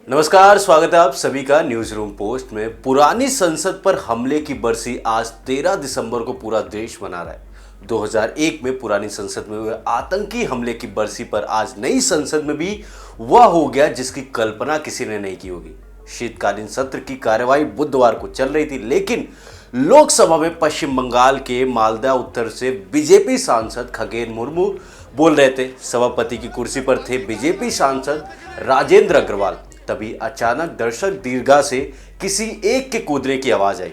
नमस्कार, स्वागत है आप सभी का न्यूज रूम पोस्ट में। पुरानी संसद पर हमले की बरसी आज 13 दिसंबर को पूरा देश मना रहा है। 2001 में पुरानी संसद में हुए आतंकी हमले की बरसी पर आज नई संसद में भी वह हो गया जिसकी कल्पना किसी ने नहीं की होगी। शीतकालीन सत्र की कार्यवाही बुधवार को चल रही थी, लेकिन लोकसभा में पश्चिम बंगाल के मालदा उत्तर से बीजेपी सांसद खगेन मुर्मू बोल रहे थे। सभापति की कुर्सी पर थे बीजेपी सांसद राजेंद्र अग्रवाल। तभी अचानक दर्शक दीर्घा से किसी एक के कूदने की आवाज आई।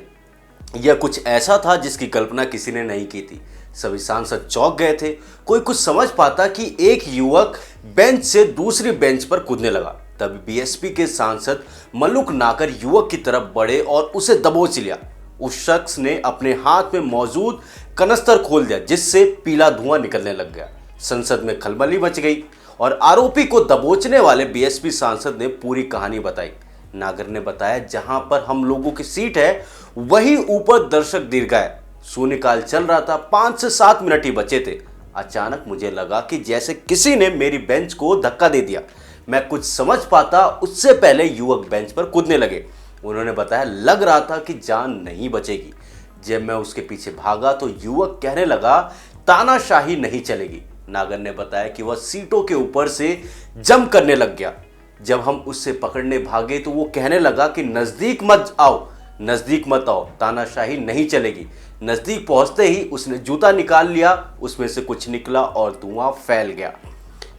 यह कुछ ऐसा था जिसकी कल्पना किसी ने नहीं की थी। सभी सांसद चौंक गए थे। कोई कुछ समझ पाता कि एक युवक बेंच से दूसरी बेंच पर कूदने लगा। तभी बीएसपी के सांसद मल्लुक नाकर युवक की तरफ बढ़े और उसे दबोच लिया। उस शख्स ने अपने हाथ में मौजूद कनस्तर खोल दिया, जिससे पीला धुआं निकलने लग गया। संसद में खलबली मच गई और आरोपी को दबोचने वाले बीएसपी सांसद ने पूरी कहानी बताई। नागर ने बताया, जहां पर हम लोगों की सीट है वहीं ऊपर दर्शक दीर्घा है। शून्यकाल चल रहा था, 5 से 7 मिनट ही बचे थे। अचानक मुझे लगा कि जैसे किसी ने मेरी बेंच को धक्का दे दिया। मैं कुछ समझ पाता उससे पहले युवक बेंच पर कूदने लगे। उन्होंने बताया, लग रहा था कि जान नहीं बचेगी। जब मैं उसके पीछे भागा तो युवक कहने लगा, तानाशाही नहीं चलेगी। नागर ने बताया कि वह सीटों के ऊपर से जंप करने लग गया। जब हम उससे पकड़ने भागे तो वो कहने लगा कि नजदीक मत आओ, नजदीक मत आओ, तानाशाही नहीं चलेगी। नजदीक पहुंचते ही उसने जूता निकाल लिया, उसमें से कुछ निकला और धुआं फैल गया।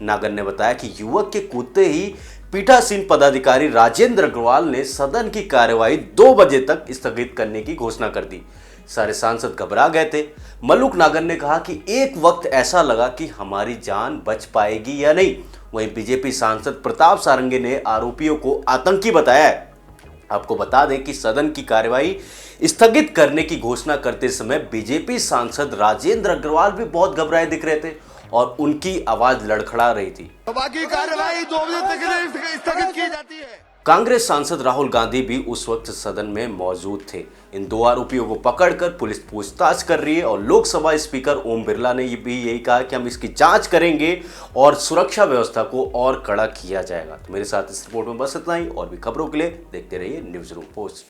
नागर ने बताया कि युवक के कूदते ही पीठासीन पदाधिकारी राजेंद्र अग्रवाल ने सदन की कार्यवाही 2 बजे तक स्थगित करने की घोषणा कर दी। सारे सांसद घबरा गए थे। मल्लुक नागर ने कहा कि एक वक्त ऐसा लगा कि हमारी जान बच पाएगी या नहीं। वहीं बीजेपी सांसद प्रताप सारंगी ने आरोपियों को आतंकी बताया है। आपको बता दें कि सदन की कार्यवाही स्थगित करने की घोषणा करते समय बीजेपी सांसद राजेंद्र अग्रवाल भी बहुत घबराए दिख रहे थे और उनकी आवाज लड़खड़ा रही थी। बाकी कार्यवाही 2 बजे तक स्थगित की जाती है। कांग्रेस सांसद राहुल गांधी भी उस वक्त सदन में मौजूद थे। इन 2 आरोपियों को पकड़कर पुलिस पूछताछ कर रही है और लोकसभा स्पीकर ओम बिरला ने भी यही कहा कि हम इसकी जांच करेंगे और सुरक्षा व्यवस्था को और कड़ा किया जाएगा। तो मेरे साथ इस रिपोर्ट में बस इतना ही। और भी खबरों के लिए देखते रहिए न्यूज रूम पोस्ट।